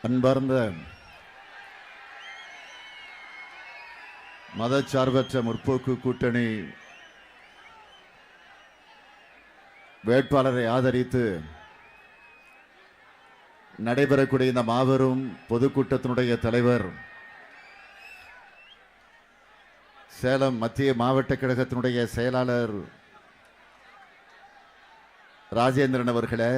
அன்பார்ந்த மதச்சார்பற்ற முற்போக்கு கூட்டணி வேட்பாளரை ஆதரித்து நடைபெறக்கூடிய இந்த மாபெரும் பொதுக்கூட்டத்தினுடைய தலைவர், சேலம் மத்திய மாவட்ட கழகத்தினுடைய செயலாளர் ராஜேந்திரன் அவர்களே,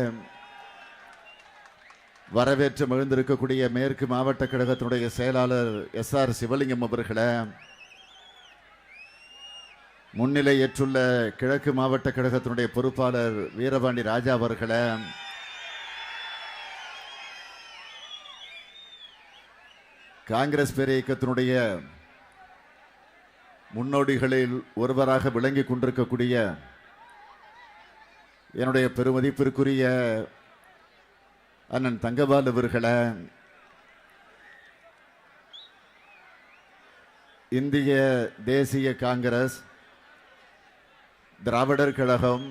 வரவேற்று மகிழ்ந்திருக்கக்கூடிய மேற்கு மாவட்ட கழகத்தினுடைய செயலாளர் SR சிவலிங்கம் அவர்களே, முன்னிலை ஏற்றுள்ள கிழக்கு மாவட்ட கழகத்தினுடைய பொறுப்பாளர் வீரபாண்டி ராஜா அவர்களே, காங்கிரஸ் பேர் இயக்கத்தினுடைய முன்னோடிகளில் ஒருவராக விளங்கி கொண்டிருக்கக்கூடிய என்னுடைய பெருமதிப்பிற்குரிய அண்ணன் தங்கபால் அவர்களே, இந்திய தேசிய காங்கிரஸ், திராவிடர் கழகம்,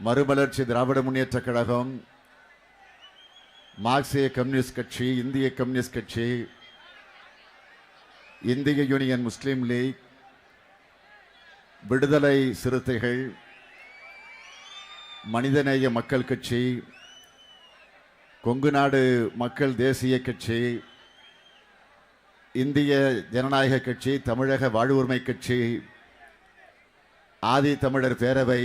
மறுமலர்ச்சி திராவிட முன்னேற்ற கழகம், மார்க்சிய கம்யூனிஸ்ட் கட்சி, இந்திய கம்யூனிஸ்ட் கட்சி, இந்திய யூனியன் முஸ்லீம் லீக், விடுதலை சிறுத்தைகள், மனிதநேய மக்கள் கட்சி, கொங்கு நாடு மக்கள் தேசிய கட்சி, இந்திய ஜனநாயக கட்சி, தமிழக வாழ்வுரிமை கட்சி, ஆதி தமிழர் பேரவை,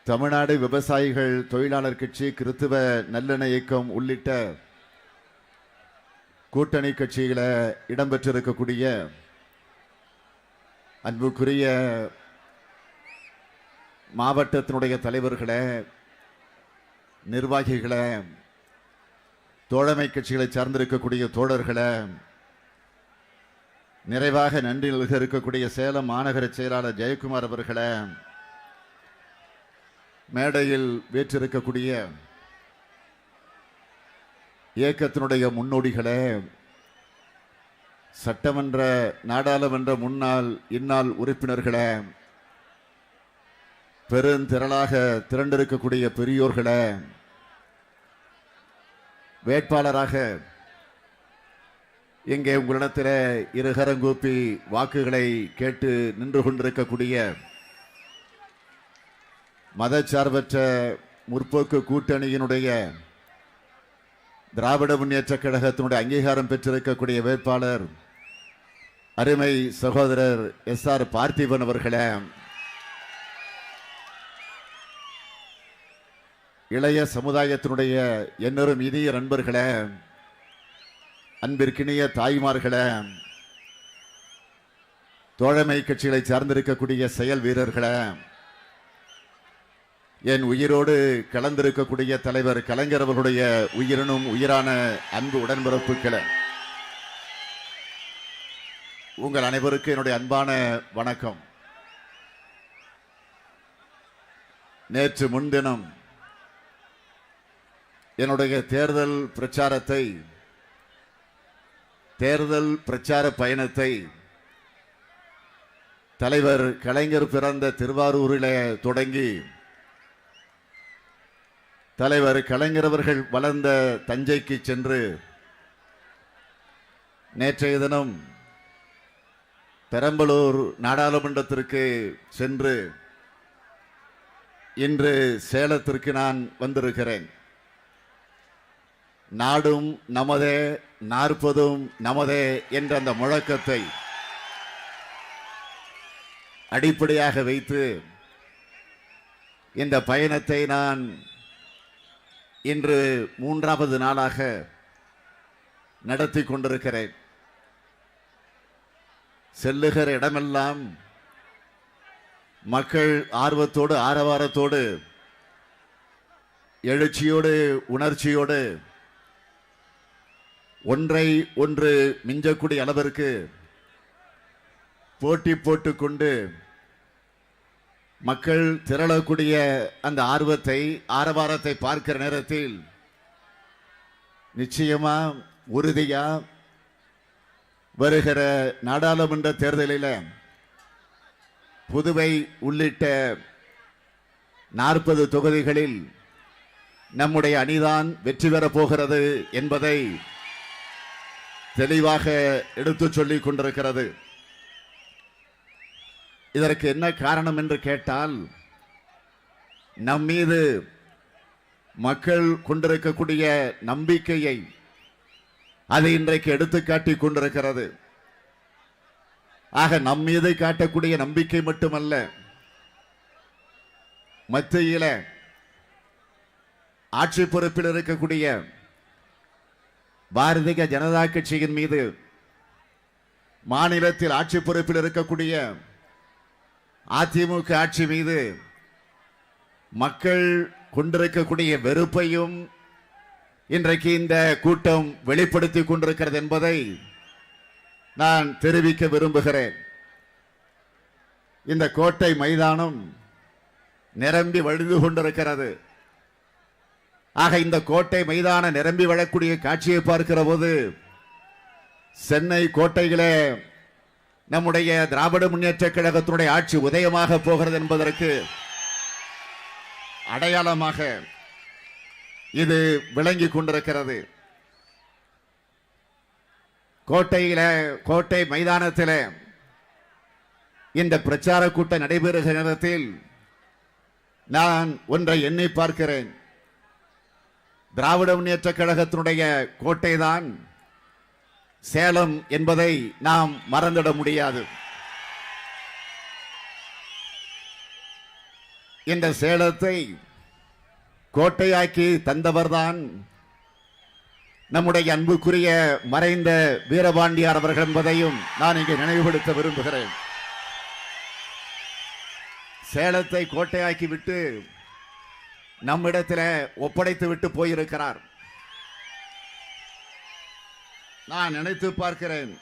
தமிழ்நாடு விவசாயிகள் தொழிலாளர் கட்சி, கிறித்துவ நல்லெண்ண இயக்கம் உள்ளிட்ட கூட்டணி கட்சிகளை இடம்பெற்றிருக்கக்கூடிய அன்புக்குரிய மாவட்டத்தினுடைய தலைவர்களே, நிர்வாகிகளே, தோழமை கட்சிகளை சார்ந்திருக்கக்கூடிய தோழர்களே, நிறைவாக நன்றி நல்க இருக்கக்கூடிய சேலம் மாநகர செயலாளர் ஜெயக்குமார் அவர்களே, மேடையில் வீற்றிருக்கக்கூடிய இயக்கத்தினுடைய முன்னோடிகளே, சட்டமன்ற நாடாளுமன்ற முன்னாள் இந்நாள் உறுப்பினர்களே, பெருந்திரளாக திரண்டிருக்கக்கூடிய பெரியோர்களே, வேட்பாளராக இங்கே உங்களிடத்தில் இருகரங்கூப்பி வாக்குகளை கேட்டு நின்று கொண்டிருக்கக்கூடிய மதச்சார்பற்ற முற்போக்கு கூட்டணியினுடைய திராவிட முன்னேற்ற கழகத்தினுடைய அங்கீகாரம் பெற்றிருக்கக்கூடிய வேட்பாளர் அருமை சகோதரர் SR பார்த்திபன் அவர்களே, இளைய சமுதாயத்தினுடைய என்னரும் இனிய நண்பர்களே, அன்பிற்கினிய தாய்மார்களே, தோழமை கட்சிகளை சார்ந்திருக்கக்கூடிய செயல் வீரர்களே, என் உயிரோடு கலந்திருக்கக்கூடிய தலைவர் கலைஞர் அவர்களுடைய உயிரினும் உயிரான அன்பு உடன்பிறப்புகளே, உங்கள் அனைவருக்கும் என்னுடைய அன்பான வணக்கம். நேற்று முன்தினம் என்னுடைய தேர்தல் பிரச்சார பயணத்தை தலைவர் கலைஞர் பிறந்த திருவாரூரிலே தொடங்கி தலைவர் கலைஞர் அவர்கள் வளர்ந்த தஞ்சைக்கு சென்று நேற்றைய தினம் பெரம்பலூர் நாடாளுமன்றத்திற்கு சென்று இன்று சேலத்திற்கு நான் வந்திருக்கிறேன். நாடும் நமதே, நாற்பதும் நமதே என்ற அந்த முழக்கத்தை அடிப்படையாக வைத்து இந்த பயணத்தை நான் இன்று 3வது நாளாக நடத்தி கொண்டிருக்கிறேன். செல்லுகிற இடமெல்லாம் மக்கள் ஆர்வத்தோடு, ஆரவாரத்தோடு, எழுச்சியோடு, உணர்ச்சியோடு, ஒன்றை ஒன்று மிஞ்சக்கூடிய அளவிற்கு போட்டி போட்டுக்கொண்டு மக்கள் திரளக்கூடிய அந்த ஆர்வத்தை, ஆரவாரத்தை பார்க்கிற நேரத்தில் நிச்சயமா, உறுதியா வருகிற நாடாளுமன்ற தேர்தலில் புதுவை உள்ளிட்ட 40 தொகுதிகளில் நம்முடைய அணிதான் வெற்றி பெறப் போகிறது என்பதை தெளிவாக எடுத்து சொல்லிக் கொண்டிருக்கிறது. இதற்கு என்ன காரணம் என்று கேட்டால், நம் மீது மக்கள் கொண்டிருக்கக்கூடிய நம்பிக்கையை அது இன்றைக்கு எடுத்துக்காட்டிக் கொண்டிருக்கிறது. ஆக நம் மீது காட்டக்கூடிய நம்பிக்கை மட்டுமல்ல, மத்தியில ஆட்சி பொறுப்பில் இருக்கக்கூடிய பாரதிய ஜனதா கட்சியின் மீது, மாநிலத்தில் ஆட்சி பொறுப்பில் இருக்கக்கூடிய அதிமுக ஆட்சி மீது மக்கள் கொண்டிருக்கக்கூடிய வெறுப்பையும் இன்றைக்கு இந்த கூட்டம் வெளிப்படுத்திக் கொண்டிருக்கிறது என்பதை நான் தெரிவிக்க விரும்புகிறேன். இந்த கோட்டை மைதானம் நிரம்பி வழிந்து கொண்டிருக்கிறது. ஆக இந்த கோட்டை மைதானம் நிரம்பி வழக்கூடிய காட்சியை பார்க்கிற போது, சென்னை கோட்டையிலே நம்முடைய திராவிட முன்னேற்ற கழகத்தினுடைய ஆட்சி உதயமாக போகிறது என்பதற்கு அடையாளமாக இது விளங்கி கொண்டிருக்கிறது. கோட்டை மைதானத்தில் இந்த பிரச்சார கூட்டம் நடைபெறுகிற நேரத்தில் நான் ஒன்றை எண்ணி பார்க்கிறேன். திராவிட முன்னேற்ற கழகத்தினுடைய கோட்டை தான் சேலம் என்பதை நாம் மறந்துட முடியாது. இந்த சேலத்தை கோட்டையாக்கி தந்தவர்தான் நம்முடைய அன்புக்குரிய மறைந்த வீரபாண்டியார் அவர்கள் என்பதையும் நான் இங்கே நினைவுபடுத்த விரும்புகிறேன். சேலத்தை கோட்டையாக்கி விட்டு நம்மிடத்தில் ஒப்படைத்து விட்டு போயிருக்கிறார். நான் நினைத்து பார்க்கிறேன்,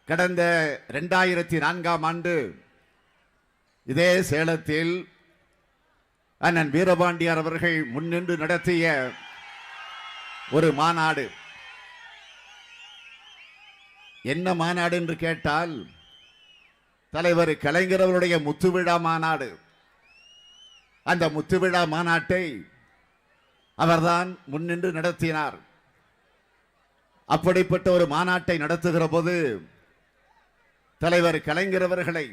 கடந்த 2004ஆம் ஆண்டு இதே சேலத்தில் அண்ணன் வீரபாண்டியார் அவர்கள் முன்னின்று நடத்திய ஒரு மாநாடு. என்ன மாநாடு என்று கேட்டால், தலைவர் கலைஞர் அவருடைய முத்துவிழா மாநாடு. அந்த முத்துவிழா மாநாட்டை அவர்தான் முன்னின்று நடத்தினார். அப்படிப்பட்ட ஒரு மாநாட்டை நடத்துகிற போது தலைவர் கலைஞர் அவர்களை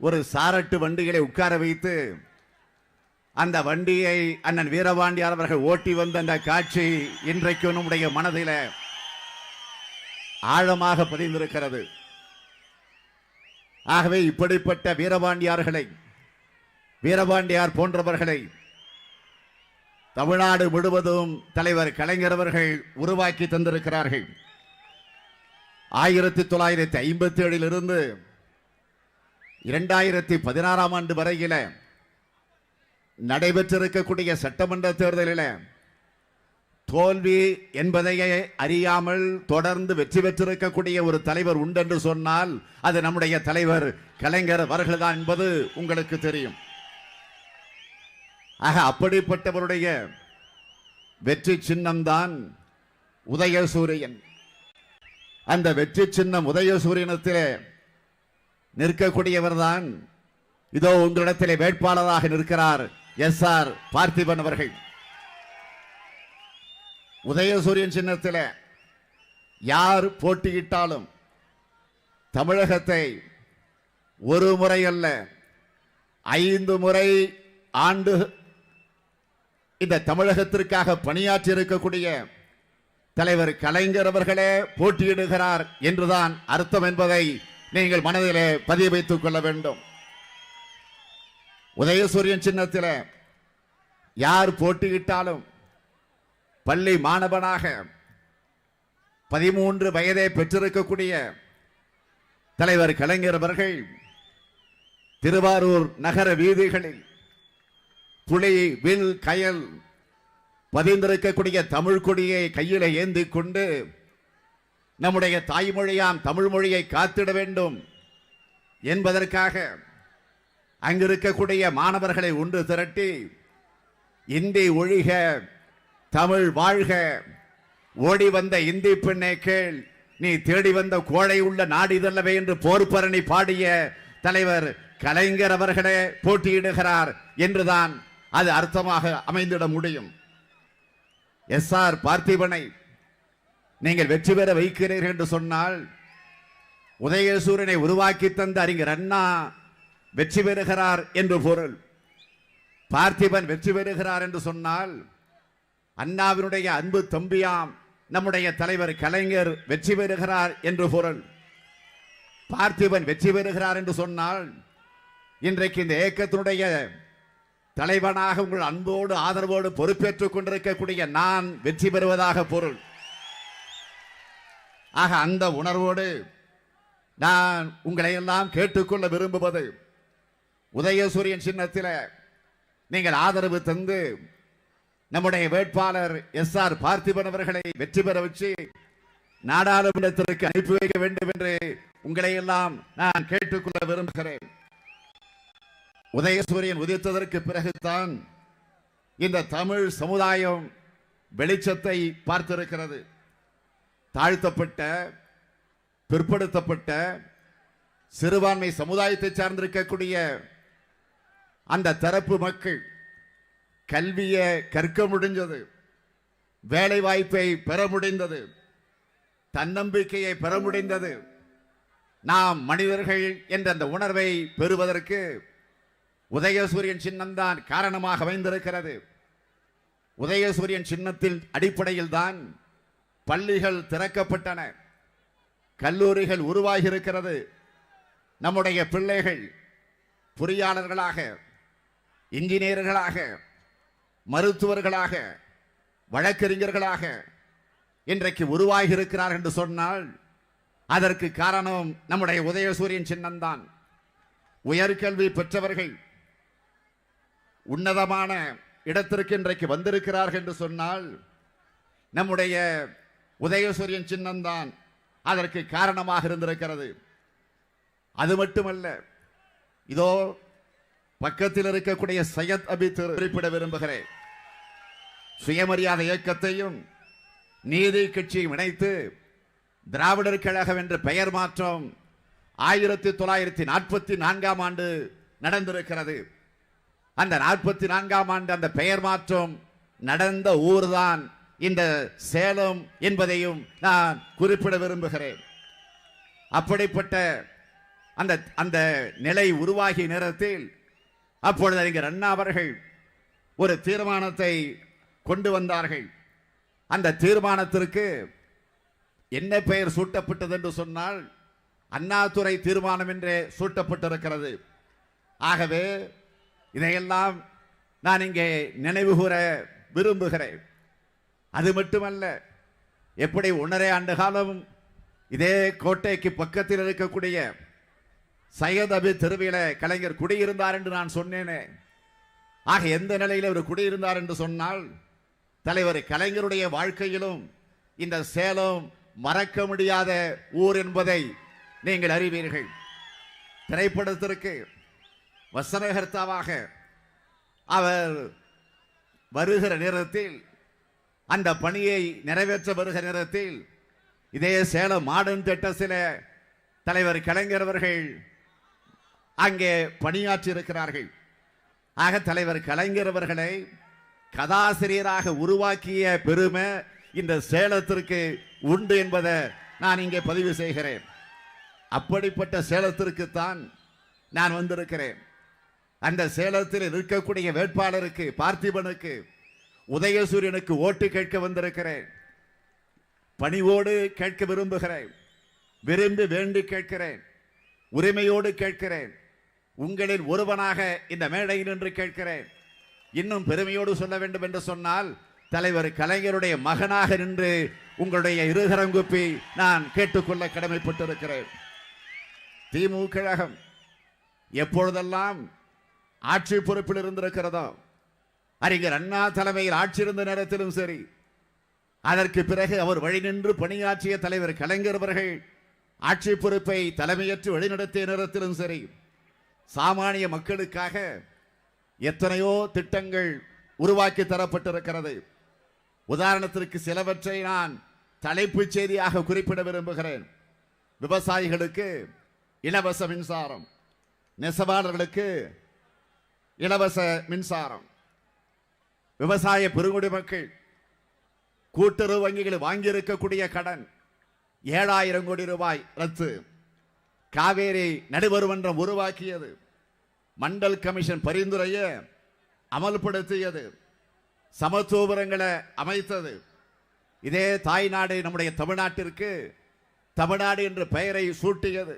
ஒரு சாரட்டு வண்டிகளை உட்கார வைத்து அந்த வண்டியை அண்ணன் வீரபாண்டியார் அவர்கள் ஓட்டி வந்த அந்த காட்சி இன்றைக்கு நம்முடைய மனதில் ஆழமாக பதிந்திருக்கிறது. ஆகவே இப்படிப்பட்ட வீரபாண்டியார் போன்றவர்களை தமிழ்நாடு முழுவதும் தலைவர் கலைஞர் அவர்கள் உருவாக்கி தந்திருக்கிறார்கள். 1957 இருந்து 2016ஆம் ஆண்டு வரையில நடைபெற்றிருக்கக்கூடிய சட்டமன்ற தேர்தலில் தோல்வி என்பதையே அறியாமல் தொடர்ந்து வெற்றி பெற்றிருக்கக்கூடிய ஒரு தலைவர் உண்டென்று சொன்னால் அது நம்முடைய தலைவர் கலைஞர் அவர்கள்தான் என்பது உங்களுக்கு தெரியும். ஆக அப்படிப்பட்டவருடைய வெற்றி சின்னம்தான் உதயசூரியன். அந்த வெற்றி சின்னம் உதயசூரியனத்திலே நிற்கக்கூடியவர் தான் இதோ உங்களிடத்திலே வேட்பாளராக நிற்கிறார் SR பார்த்திபன் அவர்கள். உதயசூரியன் சின்னத்தில் யார் போட்டியிட்டாலும் தமிழகத்தை ஒரு முறை அல்ல 5 முறை ஆண்டு இந்த தமிழகத்திற்காக பணியாற்றி இருக்கக்கூடிய தலைவர் கலைஞர் அவர்களே போட்டியிடுகிறார் என்றுதான் அர்த்தம் என்பதை நீங்கள் மனதிலே பதிய வைத்துக் கொள்ள வேண்டும். உதயசூரியன் சின்னத்தில் யார் போட்டியிட்டாலும் பள்ளி மாணவனாக 13 வயதை பெற்றிருக்கக்கூடிய தலைவர் கலைஞர் அவர்கள் திருவாரூர் நகர வீதிகளில் புலி வில் கயல் பதிந்திருக்கக்கூடிய தமிழ் கொடியை கையில ஏந்தி கொண்டு நம்முடைய தாய்மொழியாம் தமிழ் மொழியை காத்திட வேண்டும் என்பதற்காக அங்கிருக்கக்கூடிய மாணவர்களை ஒன்று திரட்டி இந்தி ஒழிக தமிழ் வாழ்க, ஓடி வந்த இந்தி பெண்ணே கேள், நீ தேடி வந்த கோழை உள்ள நாடிதல்லவே என்று போர்பரணி பாடிய தலைவர் கலைஞர் அவர்களே போட்டியிடுகிறார் என்றுதான் அது அர்த்தமாக அமைந்திட முடியும். எஸ்ஆர் பார்த்திபனை நீங்கள் வெற்றி பெற வைக்கிறீர்கள் என்று சொன்னால், உதயசூரியனை உருவாக்கி தந்த அறிஞர் அண்ணா வெற்றி பெறுகிறார் என்று பொருள். பார்த்திபன் வெற்றி பெறுகிறார் என்று சொன்னால், அண்ணாவினுடைய அன்பு தம்பியாம் நம்முடைய தலைவர் கலைஞர் வெற்றி பெறுகிறார் என்று பொருள். பார்த்திபன் வெற்றி பெறுகிறார் என்று சொன்னால், இன்றைக்கு இந்த இயக்கத்தினுடைய தலைவனாக உங்கள் அன்போடு ஆதரவோடு பொறுப்பேற்றுக் கொண்டிருக்கக்கூடிய நான் வெற்றி பெறுவதாக பொருள். ஆக அந்த உணர்வோடு நான் உங்களை எல்லாம் கேட்டுக்கொள்ள விரும்புவது, உதயசூரியன் சின்னத்தில் நீங்கள் ஆதரவு தந்து நம்முடைய வேட்பாளர் எஸ்ஆர் பார்த்திபன் அவர்களை வெற்றி பெற வச்சு நாடாளுமன்றத்திற்கு அனுப்பி வைக்க வேண்டும் என்று உங்களை எல்லாம் நான் கேட்டுக்கொள்ள விரும்புகிறேன். உதயசூரியன் உதித்ததற்கு பிறகுதான் இந்த தமிழ் சமுதாயம் வெளிச்சத்தை பார்த்திருக்கிறது. தாழ்த்தப்பட்ட, பிற்படுத்தப்பட்ட, சிறுபான்மை சமுதாயத்தை சார்ந்திருக்கக்கூடிய அந்த தரப்பு மக்கள் கல்வியை கற்க முடிந்தது, வேலை வாய்ப்பை பெற முடிந்தது, தன்னம்பிக்கையை பெற முடிந்தது. நாம் மனிதர்கள் என்ற அந்த உணர்வை பெறுவதற்கு உதயசூரியன் சின்னம்தான் காரணமாக அமைந்திருக்கிறது. உதயசூரியன் சின்னத்தின் அடிப்படையில் தான் பள்ளிகள் திறக்கப்பட்டன, கல்லூரிகள் உருவாகி இருக்கிறது. நம்முடைய பிள்ளைகள் பொறியாளர்களாக, இன்ஜினியர்களாக, மருத்துவர்களாக, வழக்கறிஞர்களாக இன்றைக்கு உருவாகி இருக்கிறார் என்று சொன்னால் அதற்கு காரணம் நம்முடைய உதயசூரியன் சின்னம்தான். உயர்கல்வி பெற்றவர்கள் உன்னதமான இடத்திற்கு இன்றைக்கு வந்திருக்கிறார்கள் என்று சொன்னால் நம்முடைய உதயசூரியன் சின்னம்தான் அதற்கு காரணமாக இருந்திருக்கிறது. அது மட்டுமல்ல, இதோ பக்கத்தில் இருக்கக்கூடிய சையத் அபி குறிப்பிட விரும்புகிறேன். சுயமரியாதை இயக்கத்தையும் நீதி கட்சியும் இணைத்து திராவிடர் கழகம் என்ற பெயர் மாற்றம் 1944ஆம் ஆண்டு நடந்திருக்கிறது. அந்த 44ஆம் ஆண்டு அந்த பெயர் மாற்றம் நடந்த ஊர்தான் இந்த சேலம் என்பதையும் நான் குறிப்பிட விரும்புகிறேன். அப்படிப்பட்ட அந்த நிலை உருவாகிய நேரத்தில் அப்பொழுது அறிஞர் அண்ணா அவர்கள் ஒரு தீர்மானத்தை கொண்டு வந்தார்கள். அந்த தீர்மானத்திற்கு என்ன பெயர் சூட்டப்பட்டது என்று சொன்னால் அண்ணாதுரை தீர்மானம் என்றே சூட்டப்பட்டிருக்கிறது. ஆகவே இதையெல்லாம் நான் இங்கே நினைவு கூற விரும்புகிறேன். அது மட்டுமல்ல, எப்படி 1.5 ஆண்டு காலம் இதே கோட்டைக்கு பக்கத்தில் இருக்கக்கூடிய சையத் அபி தெருவில கலைஞர் குடியிருந்தார் என்று நான் சொன்னேனே. ஆக எந்த நிலையில் அவர் குடியிருந்தார் என்று சொன்னால், தலைவர் கலைஞருடைய வாழ்க்கையிலும் இந்த சேலம் மறக்க முடியாத ஊர் என்பதை நீங்கள் அறிவீர்கள். திரைப்படத்திற்கு வசனகர்த்தாவாக அவர் வருகிற நேரத்தில், அந்த பணியை நிறைவேற்ற வருகிற நேரத்தில் இதே சேலம் மாடர்ன் தியேட்டர்ஸில் தலைவர் கலைஞர் அவர்கள் அங்கே பணியாற்றி இருக்கிறார்கள். ஆக தலைவர் கலைஞர் அவர்களை கதாசிரியராக உருவாக்கிய பெருமை இந்த சேலத்திற்கு உண்டு என்பதை நான் இங்கே பதிவு செய்கிறேன். அப்படிப்பட்ட சேலத்திற்குத்தான் நான் வந்திருக்கிறேன். அந்த சேலத்தில் இருக்கக்கூடிய வேட்பாளருக்கு, பார்த்திபனுக்கு, உதயசூரியனுக்கு ஓட்டு கேட்க வந்திருக்கிறேன். பணிவோடு கேட்க விரும்புகிறேன், விரும்பி வேண்டி கேட்கிறேன், உரிமையோடு கேட்கிறேன். உங்களில் ஒருவனாக இந்த மேடையில் நின்று கேட்கிறேன். இன்னும் பெருமையோடு சொல்ல வேண்டும் என்று சொன்னால், தலைவர் கலைஞருடைய மகனாக நின்று உங்களுடைய இருகரங்குப்பி நான் கேட்டுக்கொள்ள கடமைப்பட்டிருக்கிறேன். திமுக கழகம் எப்பொழுதெல்லாம் ஆட்சி பொறுப்பில் இருந்திருக்கிறதோ, அறிஞர் அண்ணா தலைமையில் ஆட்சி இருந்த நேரத்திலும் சரி, அதற்கு பிறகு அவர் வழி நின்று பணியாற்றிய தலைவர் கலைஞர் அவர்கள் ஆட்சி பொறுப்பை தலைமையேற்று வழிநடத்திய நேரத்திலும் சரி, சாமானிய மக்களுக்காக எத்தனையோ திட்டங்கள் உருவாக்கி தரப்பட்டிருக்கிறது. உதாரணத்திற்கு சிலவற்றை நான் தலைப்புச் செய்தியாக குறிப்பிட விரும்புகிறேன். விவசாயிகளுக்கு இலவச மின்சாரம், நெசவாளர்களுக்கு இலவச மின்சாரம், விவசாய பெருங்குடி மக்கள் கூட்டுறவு வங்கிகள் வாங்கியிருக்கக்கூடிய கடன் 7,000 கோடி ரூபாய் ரத்து. காவேரி நடுவர் மன்றம் உருவாக்கியது. மண்டல் கமிஷன் பரிந்துரையை அமல்படுத்தியது. சமத்துவபுரங்களை அமைத்தது. இதே தாய்நாடு நம்முடைய தமிழ்நாட்டிற்கு தமிழ்நாடு என்ற பெயரை சூட்டியது.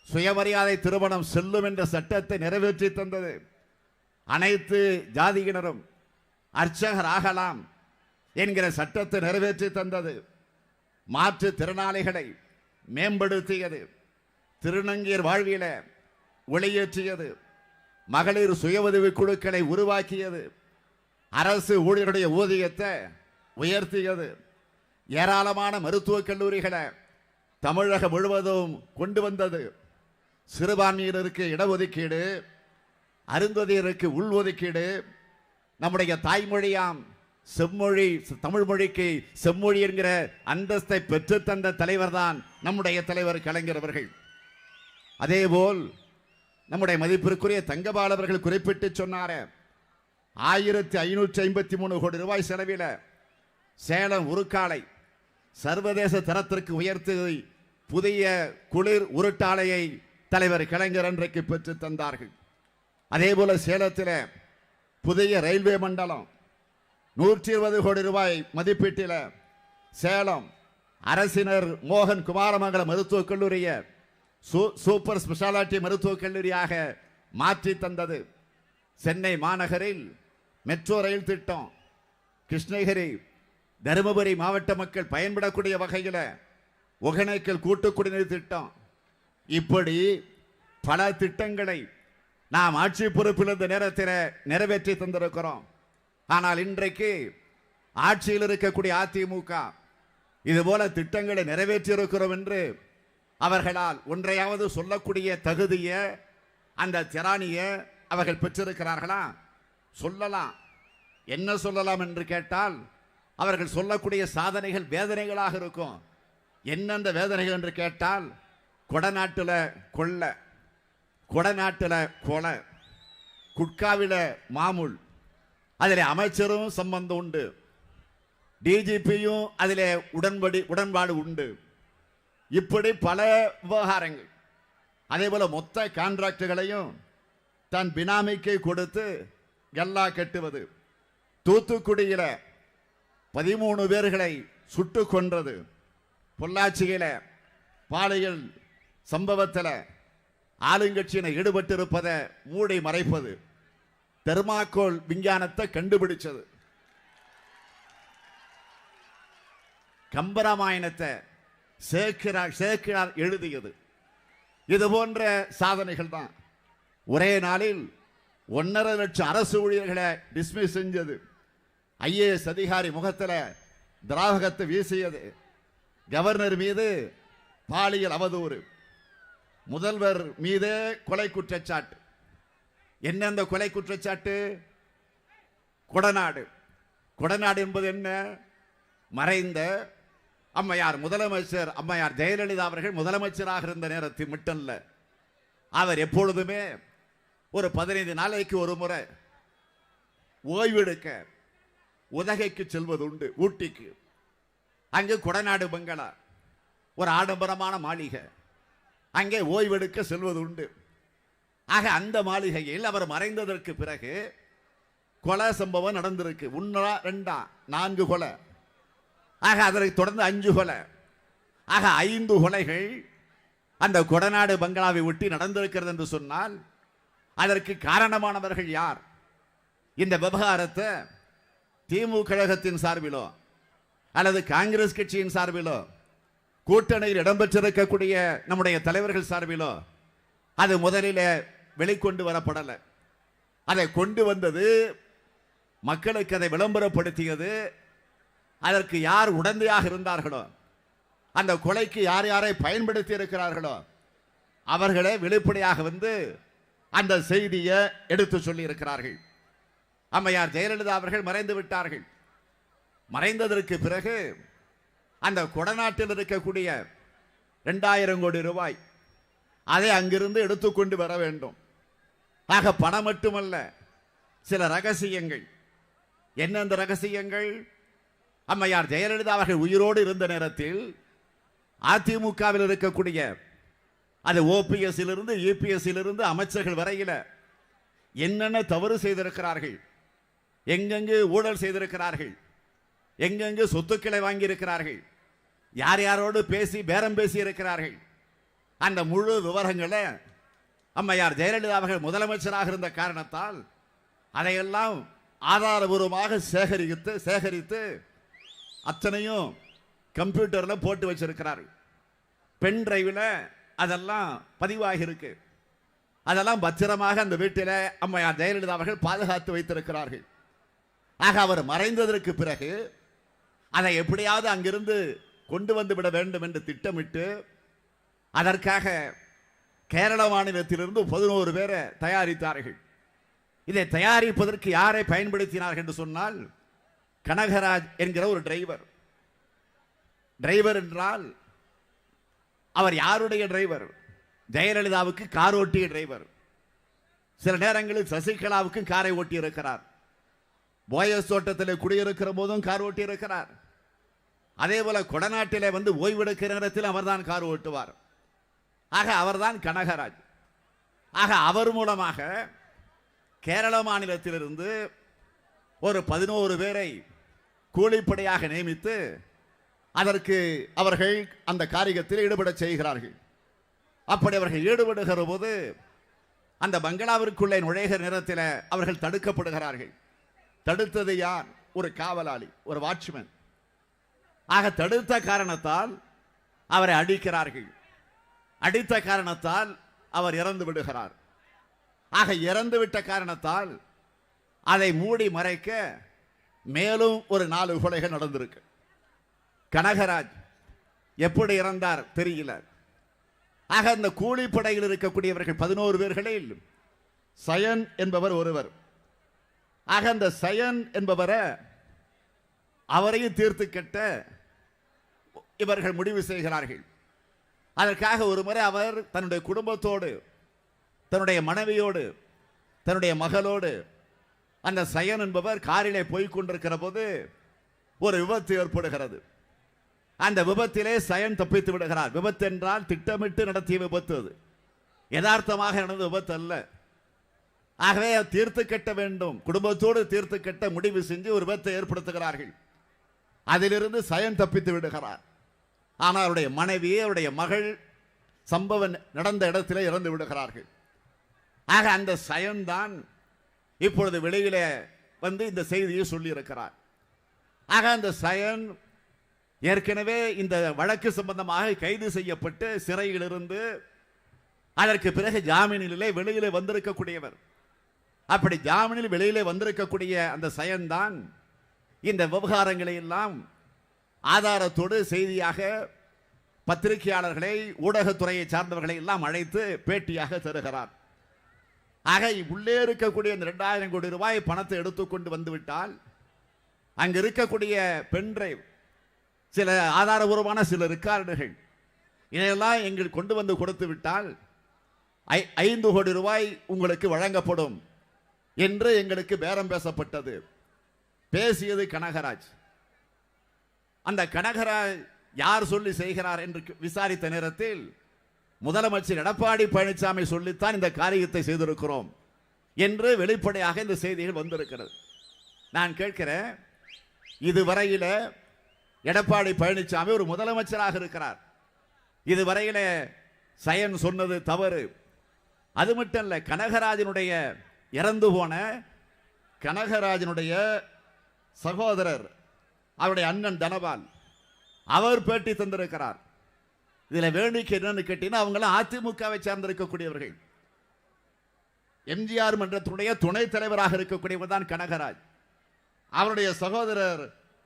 சுயமரியாதை திருமணம் செல்லும் என்ற சட்டத்தை நிறைவேற்றி தந்தது. அனைத்து ஜாதியினரும் அர்ச்சகர் ஆகலாம் என்கிற சட்டத்தை நிறைவேற்றி தந்தது. மாற்று திறனாளிகளை மேம்படுத்தியது. திருநங்கையர் வாழ்வியல ஒளியேற்றியது. மகளிர் சுய உதவி குழுக்களை உருவாக்கியது. அரசு ஊழியருடைய ஊதியத்தை உயர்த்தியது. ஏராளமான மருத்துவக் கல்லூரிகளை தமிழகம் முழுவதும் கொண்டு வந்தது. சிறுபான்மையினருக்கு இடஒதுக்கீடு, அருந்ததியருக்கு உள்ஒதுக்கீடு, நம்முடைய தாய்மொழியாம் செம்மொழி தமிழ் மொழிக்கு செம்மொழி என்கிற அந்தஸ்தை பெற்று தந்த தலைவர் தான் நம்முடைய தலைவர் கலைஞர் அவர்கள். அதேபோல் நம்முடைய மதிப்பிற்குரிய தங்கபால் அவர்கள் குறிப்பிட்டு சொன்னார், 1553 கோடி ரூபாய் செலவில் சேலம் உருக்காலை சர்வதேச தரத்திற்கு உயர்த்தி புதிய குளிர் உருட்டாலையை தலைவர் கலைஞர் அன்றைக்கு பெற்று தந்தார்கள். அதே போல சேலத்தில் புதிய ரயில்வே மண்டலம் 120 கோடி ரூபாய் மதிப்பீட்டில் சேலம் அரசினர் மோகன் குமாரமங்கலம் மருத்துவக் கல்லூரியை சூப்பர் ஸ்பெஷாலிட்டி மருத்துவக் கல்லூரியாக மாற்றி தந்தது. சென்னை மாநகரில் மெட்ரோ ரயில் திட்டம், கிருஷ்ணகிரி தருமபுரி மாவட்ட மக்கள் பயன்படக்கூடிய வகையில் ஒகேனக்கல் கூட்டு குடிநீர் திட்டம், இப்படி பல திட்டங்களை நாம் ஆட்சி பொறுப்பில் இருந்த நேரத்தில் நிறைவேற்றி தந்திருக்கிறோம். ஆனால் இன்றைக்கு ஆட்சியில் இருக்கக்கூடிய அதிமுக இதுபோல திட்டங்களை நிறைவேற்றி இருக்கிறோம் என்று அவர்களால் ஒன்றையாவது சொல்லக்கூடிய தகுதிய அந்த திராணிய அவர்கள் பெற்றிருக்கிறார்களா? சொல்லலாம். என்ன சொல்லலாம் என்று கேட்டால் அவர்கள் சொல்லக்கூடிய சாதனைகள் வேதனைகளாக இருக்கும். என்னென்ன வேதனைகள் என்று கேட்டால், கொடநாட்டில் கொள்ளை, கொடநாட்டில் கொலை, குட்காவில் மாமூல், அதில் அமைச்சரும் சம்பந்தம் உண்டு, டிஜிபியும் அதில் உடன்பாடு உண்டு. இப்படி பல விவகாரங்கள். அதே போல மொத்த கான்ட்ராக்டுகளையும் தன் பினாமிக்கு கொடுத்து கல்லா கட்டுவது. தூத்துக்குடியில் 13 பேர்களை சுட்டு கொன்றது. பொள்ளாச்சியில பாலியல் சம்பவத்தில் ஆளுங்கட்சியினர் ஈடுபட்டிருப்பதை மூடி மறைப்பது. தெர்மாக்கோல் விஞ்ஞானத்தை கண்டுபிடிச்சது. கம்பராமாயணத்தை சேக்கிரார் எழுதியது. இது போன்ற சாதனைகள் தான். ஒரே நாளில் 1.5 லட்சம் அரசு ஊழியர்களை டிஸ்மிஸ் செஞ்சது. ஐஏஎஸ் அதிகாரி முகத்தில் திராவகத்தை வீசியது. கவர்னர் மீது பாலியல் அவதூறு, முதல்வர் மீது கொலை குற்றச்சாட்டு. என்னெந்த கொலை குற்றச்சாட்டு? கொடநாடு. கொடநாடு என்பது என்ன? மறைந்த அம்மையார் முதலமைச்சர் அம்மையார் ஜெயலலிதா அவர்கள் முதலமைச்சராக இருந்த நேரத்தில் மட்டுமல்ல, அவர் எப்பொழுதுமே ஒரு 15 நாளைக்கு ஒரு முறை ஓய்வெடுக்க உதகைக்கு செல்வது உண்டு. ஊட்டிக்கு. அங்கு கொடநாடு பங்களா, ஒரு ஆடம்பரமான மாளிகை, அங்கே ஓய்வெடுக்க செல்வது உண்டு. ஆக அந்த மாளிகையில் அவர் மறைந்ததற்கு பிறகு கொலை சம்பவம் நடந்திருக்கு. 1 2 4 கொலை. ஆக அதற்கு தொடர்ந்து 5 கொலை. ஆக 5 கொலைகள் அந்த கொடநாடு பங்களாவை ஒட்டி நடந்திருக்கிறது என்று சொன்னால் அதற்கு காரணமானவர்கள் யார்? இந்த விவகாரத்தை திமுக கழகத்தின் சார்பிலோ அல்லது காங்கிரஸ் கட்சியின் சார்பிலோ கூட்டணியில் இடம்பெற்றிருக்கக்கூடிய நம்முடைய தலைவர்கள் சார்பிலோ அது முதலில் வெளிக்கொண்டு வரப்படலை. அதை கொண்டு வந்தது, மக்களுக்கு அதை விளம்பரப்படுத்தியது. அதற்கு யார் உடந்தையாக இருந்தார்களோ, அந்த கொலைக்கு யார் யாரை பயன்படுத்தி இருக்கிறார்களோ அவர்களே வெளிப்படையாக வந்து அந்த செய்தியை எடுத்து சொல்லி இருக்கிறார்கள். அம்மையார் ஜெயலலிதா அவர்கள் மறைந்து விட்டார்கள். மறைந்ததற்கு பிறகு அந்த கொடநாட்டில் இருக்கக்கூடிய 2000 கோடி ரூபாய் அதை அங்கிருந்து எடுத்துக்கொண்டு வர வேண்டும். ஆக பணம் மட்டுமல்ல, சில ரகசியங்கள். என்ன அந்த ரகசியங்கள்? அம்மையார் ஜெயலலிதா அவர்கள் உயிரோடு இருந்த நேரத்தில் அதிமுகவில் இருக்கக்கூடிய அது ஓபிஎஸ் இருந்து இபிஎஸ் இருந்து அமைச்சர்கள் வரையில என்னென்ன தவறு செய்திருக்கிறார்கள், எங்கெங்கு ஊழல் செய்திருக்கிறார்கள், எங்கெங்கு சொத்துக்களை வாங்கி இருக்கிறார்கள், யார் யாரோடு பேசி பேரம் பேசி இருக்கிறார்கள், அந்த முழு விவரங்களை அம்மையார் ஜெயலலிதா அவர்கள் முதலமைச்சராக இருந்த காரணத்தால் அதையெல்லாம் ஆதாரபூர்வமாக சேகரித்து அத்தனையும் கம்ப்யூட்டர்ல போட்டு வச்சிருக்கிறார்கள். பென் டிரைவில் அதெல்லாம் பதிவாகி இருக்கு. அதெல்லாம் பத்திரமாக அந்த வீட்டில் அம்மையார் ஜெயலலிதா அவர்கள் பாதுகாத்து வைத்திருக்கிறார்கள். ஆக அவர் மறைந்ததற்கு பிறகு அதை எப்படியாவது அங்கிருந்து கொண்டு வந்து விட வேண்டும் என்று திட்டமிட்டு அதற்காக கேரள மாநிலத்திலிருந்து 11 பேரை தயாரித்தார்கள். இதை தயாரிப்பதற்கு யாரை பயன்படுத்தினார்கள் என்று சொன்னால் கனகராஜ் என்கிற ஒரு டிரைவர். டிரைவர் என்றால் அவர் யாருடைய டிரைவர்? ஜெயலலிதாவுக்கு கார் ஓட்டிய டிரைவர். சில நேரங்களில் சசிகலாவுக்கு காரை ஓட்டி இருக்கிறார். போயஸ் தோட்டத்தில் குடியிருக்கிற போதும் கார் ஓட்டி இருக்கிறார். அதே போல கொடநாட்டிலே வந்து ஓய்வெடுக்கிற நேரத்தில் அவர்தான் கார் ஓட்டுவார். ஆக அவர்தான் கனகராஜ். ஆக அவர் மூலமாக கேரள மாநிலத்திலிருந்து ஒரு 11 பேரை கூலிப்படையாக நியமித்து அதற்கு அவர்கள் அந்த காரியத்தில் ஈடுபட செய்கிறார்கள். அப்படி அவர்கள் ஈடுபடுகிற போது அந்த பங்களாவிற்குள்ளே நுழைகிற நேரத்தில் அவர்கள் தடுக்கப்படுகிறார்கள். தடுத்தது யார்? ஒரு காவலாளி, ஒரு வாட்ச்மேன். ஆக தடுத்த காரணத்தால் அவரை அடிக்கிறார்கள். அடித்த காரணத்தால் அவர் இறந்து விடுகிறார். ஆக இறந்து விட்ட காரணத்தால் அதை மூடி மறைக்க மேலும் ஒரு 4 கொலைகள் நடந்திருக்கு. கனகராஜ் எப்படி இறந்தார் தெரியல. ஆக அந்த கூலிப்படையில் இருக்கக்கூடியவர்கள் 11 பேர்களில் சயன் என்பவர் ஒருவர். ஆக அந்த சயன் என்பவரை அவரையும் தீர்த்து கட்ட இவர்கள் முடிவு செய்கிறார்கள். அதற்காக ஒரு முறை அவர் தன்னுடைய குடும்பத்தோடு, தன்னுடைய மனைவியோடு, தன்னுடைய மகளோடு அந்த சயன் என்பவர் காரிலே போய் கொண்டிருக்கிற போது ஒரு விபத்து ஏற்படுகிறது. அந்த விபத்திலே சயன் தப்பித்து விடுகிறார். விபத்து என்றால் திட்டமிட்டு நடத்திய விபத்து, அது யதார்த்தமாக நடந்த விபத்து அல்ல. ஆகவே தீர்த்து கட்ட வேண்டும், குடும்பத்தோடு தீர்த்து கட்ட முடிவு செஞ்சு ஒரு விபத்தை ஏற்படுத்துகிறார்கள். அதிலிருந்து சயன் தப்பித்து விடுகிறார். ஆனால் அவருடைய மனைவி, அவருடைய மகள் சம்பவம் நடந்த இடத்திலே இறந்து விடுகிறார்கள். ஆக அந்த சயன் தான் இப்பொழுது வெளியிலே வந்து இந்த செய்தியை சொல்லி இருக்கிறார். ஆக அந்த சயன் ஏற்கனவே இந்த வழக்கு சம்பந்தமாக கைது செய்யப்பட்டு சிறையில் இருந்து அதற்கு பிறகு ஜாமீனிலே வெளியிலே வந்திருக்கக்கூடியவர். அப்படி ஜாமீனில் வெளியிலே வந்திருக்கக்கூடிய அந்த சயன் தான் இந்த விவகாரங்களை எல்லாம் ஆதாரத்தோடு செய்தியாக பத்திரிகையாளர்களை, ஊடகத்துறையை சார்ந்தவர்களை எல்லாம் அழைத்து பேட்டியாக தருகிறார். ஆக உள்ளே இருக்கக்கூடிய இந்த 2000 கோடி ரூபாய் பணத்தை எடுத்துக்கொண்டு வந்துவிட்டால் அங்கு இருக்கக்கூடிய பென்டிரைவ், சில ஆதாரபூர்வமான சில ரெக்கார்டுகள், இதையெல்லாம் எங்கள் கொண்டு வந்து கொடுத்து விட்டால் 5 கோடி ரூபாய் உங்களுக்கு வழங்கப்படும் என்று எங்களுக்கு பேரம் பேசப்பட்டது. பேசியது கனகராஜ். அந்த கனகராஜ் யார் சொல்லி செய்கிறார் என்று விசாரித்த நேரத்தில் முதலமைச்சர் எடப்பாடி பழனிசாமி சொல்லித்தான் இந்த காரியத்தை செய்திருக்கிறோம் என்று வெளிப்படையாக இந்த செய்திகள் வந்திருக்கிறது. நான் கேட்கிறேன், இதுவரையில எடப்பாடி பழனிசாமி ஒரு முதலமைச்சராக இருக்கிறார். இதுவரையில சயன் சொன்னது தவறு. அது மட்டும் இல்ல, கனகராஜனுடைய இறந்து போன கனகராஜனுடைய சகோதரர், அவருடைய அண்ணன் தனபால், அவர் பேட்டி தந்திருக்கிறார். இதுல வேடிக்கை என்னன்னு கேட்டீங்கன்னா, அவங்களாம் அதிமுகவை சார்ந்திருக்கக்கூடியவர்கள். எம்ஜிஆர் மன்றத்துடைய துணைத் தலைவராக இருக்கக்கூடியவர் தான் கனகராஜ். அவருடைய சகோதரர்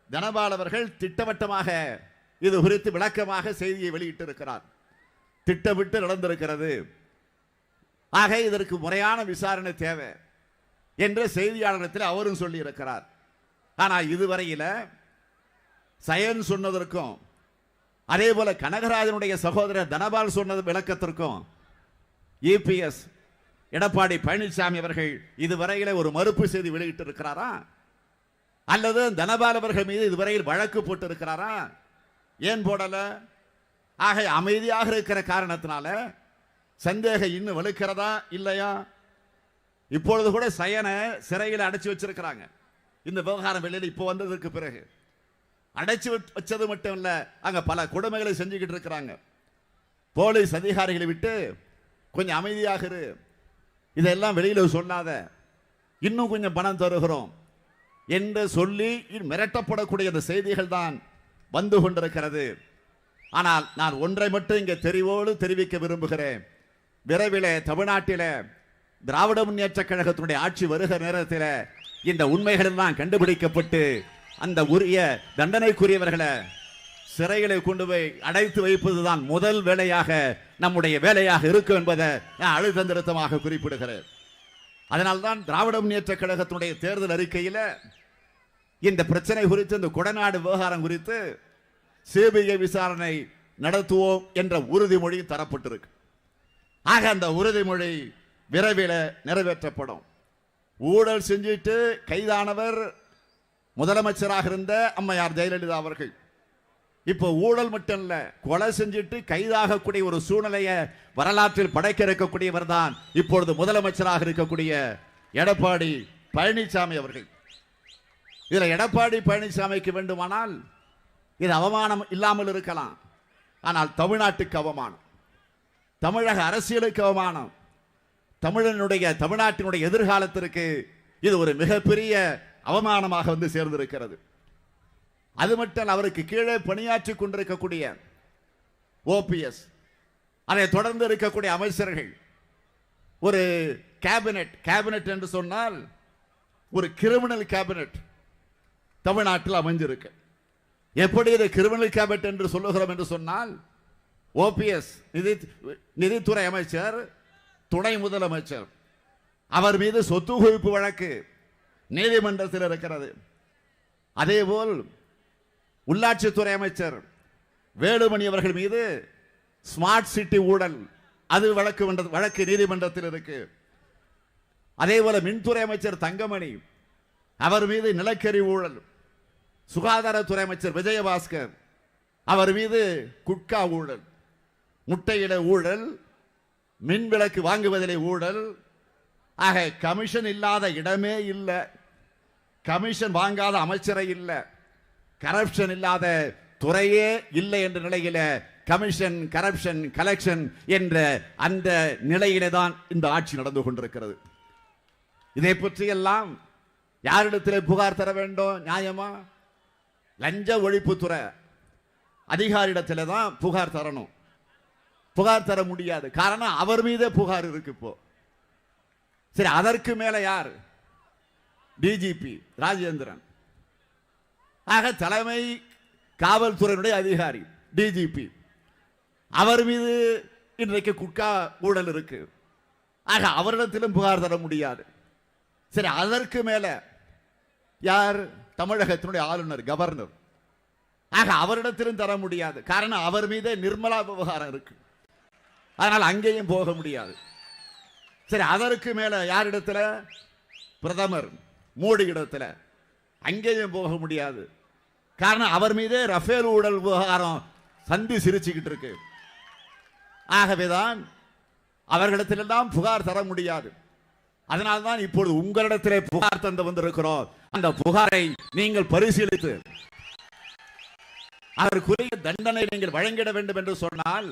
தனபால் அவர்கள் திட்டவட்டமாக இது குறித்து விளக்கமாக செய்தியை வெளியிட்டிருக்கிறார். திட்டமிட்டு நடந்திருக்கிறது. ஆக இதற்கு முறையான விசாரணை தேவை என்று செய்தியாளர்களிடத்தில் அவரும் சொல்லி இருக்கிறார். ஆனால் இதுவரையில சயன் சொன்னதற்கும் அதே போல கனகராஜனுடைய சகோதரர் தனபால் சொன்னது விளக்கத்திற்கும் இபிஎஸ் எடப்பாடி பழனிசாமி அவர்கள் இதுவரையில ஒரு மறுப்பு செய்தி வெளியிட்டிருக்கிறாரா? அல்லது தனபால் அவர்கள் மீது இதுவரையில் வழக்கு போட்டு இருக்கிறாரா? ஏன் போடல? ஆக அமைதியாக இருக்கிற காரணத்தினால சந்தேகம் இன்னும் வலுக்கிறதா இல்லையா? இப்பொழுது கூட சயனை சிறையில் அடைச்சு வச்சிருக்கிறாங்க. இந்த விவகாரம் வெளியில் இப்போ வந்ததற்கு பிறகு அடைச்சு வச்சது மட்டும் இல்ல, அங்க பல கொடுமைகளை செஞ்சுக்கிட்டு இருக்கிறாங்க. போலீஸ் அதிகாரிகளை விட்டு கொஞ்சம் அமைதியாக இரு, இதெல்லாம் வெளியில சொல்லாத, இன்னும் கொஞ்சம் பணம் தருகிறோம் என்று சொல்லி மிரட்டப்படக்கூடிய அந்த செய்திகள் தான் வந்து கொண்டிருக்கிறது. ஆனால் நான் ஒன்றை மட்டும் இங்கே தெரிவோடு தெரிவிக்க விரும்புகிறேன். விரைவில் தமிழ்நாட்டில் திராவிட முன்னேற்ற கழகத்தினுடைய ஆட்சி வருகிற நேரத்தில் இந்த உண்மைகள் எல்லாம் கண்டுபிடிக்கப்பட்டு அந்த உரிய தண்டனைக்குரியவர்களை சிறைகளை கொண்டு போய் அடைத்து வைப்பதுதான் முதல் வேலையாக நம்முடைய வேலையாக இருக்கும் என்பதை நான் அழுத்தம் திருத்தமாக குறிப்பிடுகிறேன். அதனால்தான் திராவிட முன்னேற்ற கழகத்தினுடைய தேர்தல் அறிக்கையில் இந்த பிரச்சனை குறித்து, இந்த கொடநாடு விவகாரம் குறித்து சிபிஐ விசாரணை நடத்துவோம் என்ற உறுதிமொழி தரப்பட்டிருக்கு. ஆக அந்த உறுதிமொழி விரைவில் நிறைவேற்றப்படும். ஊழல் செஞ்சிட்டு கைதானவர் முதலமைச்சராக இருந்த அம்மையார் ஜெயலலிதா அவர்கள். இப்போ ஊழல் மட்டும் இல்ல, கொலை செஞ்சிட்டு கைதாகக்கூடிய ஒரு சூழ்நிலையை வரலாற்றில் படைக்க இருக்கக்கூடியவர் தான் இப்பொழுது முதலமைச்சராக இருக்கக்கூடிய எடப்பாடி பழனிசாமி அவர்கள். இதுல எடப்பாடி பழனிசாமிக்கு வேண்டுமானால் இது அவமானம் இல்லாமல் இருக்கலாம், ஆனால் தமிழ்நாட்டுக்கு அவமானம், தமிழக அரசியலுக்கு அவமானம், தமிழ்நாட்டினுடைய எதிர்காலத்திற்கு இது ஒரு மிகப்பெரிய அவமானமாக வந்து சேர்ந்திருக்கிறது. அது மட்டும் அவருக்கு கீழே பணியாற்றி கொண்டிருக்கக்கூடிய ஓபிஎஸ், அதை தொடர்ந்து இருக்கக்கூடிய அமைச்சர்கள், ஒரு கேபினெட் என்று சொன்னால் ஒரு கிரிமினல் கேபினெட் தமிழ்நாட்டில் அமைஞ்சிருக்கு. எப்படி இது கிரிமினல் கேபினெட் என்று சொல்லுகிறோம் என்று சொன்னால், ஓபிஎஸ் நிதித்துறை அமைச்சர், துணை முதலமைச்சர், அவர் மீது சொத்து குவிப்பு வழக்கு நீதிமன்றத்தில் இருக்கிறது. அதேபோல் உள்ளாட்சித்துறை அமைச்சர் வேலுமணி அவர்கள் மீது ஸ்மார்ட் சிட்டி ஊழல், அது வழக்கு நீதிமன்றத்தில் இருக்கு. அதே போல மின்துறை அமைச்சர் தங்கமணி, அவர் மீது நிலக்கரி ஊழல், சுகாதாரத்துறை அமைச்சர் விஜயபாஸ்கர், அவர் மீது குட்கா ஊழல், முட்டையிட ஊழல், மின் விளக்கு வாங்குவதிலே ஊழல். ஆக கமிஷன் இல்லாத இடமே இல்லை, கமிஷன் வாங்காத அமைச்சரை இல்லை, கரப்ஷன் இல்லாத துறையே இல்லை என்ற நிலையில கமிஷன், கரப்ஷன், கலெக்ஷன் என்ற அந்த நிலையிலே தான் இந்த ஆட்சி நடந்து கொண்டிருக்கிறது. இதை பற்றி எல்லாம் யாரிடத்தில் புகார் தர வேண்டும்? நியாயமா? லஞ்ச ஒழிப்புத்துறை அதிகாரியிடத்தில் தான் புகார் தரணும். புகார் தர முடியாது, காரணம் அவர் மீதே புகார் இருக்கு இப்போ. சரி, அதற்கு மேல யார்? டிஜிபி ராஜேந்திரன். ஆக தலைமை காவல்துறையினுடைய அதிகாரி டிஜிபி, அவர் மீது இன்றைக்கு குட்கா ஊழல் இருக்கு. ஆக அவரிடத்திலும் புகார் தர முடியாது. சரி, அதற்கு மேல யார்? தமிழகத்தினுடைய ஆளுநர், கவர்னர். ஆக அவரிடத்திலும் தர முடியாது, காரணம் அவர் மீதே நிர்மலா விவகாரம் இருக்கு. அதனால் அங்கேயும் போக முடியாது. சரி, அதற்கு மேல யாரிடத்துல? பிரதமர் மோடி இடத்துல, அங்கேயும் போக முடியாது, காரணம் அவர் மீதே ரஃபேல் ஊழல் விவகாரம் சந்தி சிரிச்சுக்கிட்டு இருக்கு. ஆகவேதான் அவர்களிடத்திலெல்லாம் புகார் தர முடியாது. அதனால்தான் இப்பொழுது உங்களிடத்திலே புகார் தந்து வந்திருக்கிறோம். அந்த புகாரை நீங்கள் பரிசீலித்து அதற்குரிய தண்டனை நீங்கள் வழங்கிட வேண்டும் என்று சொன்னால்,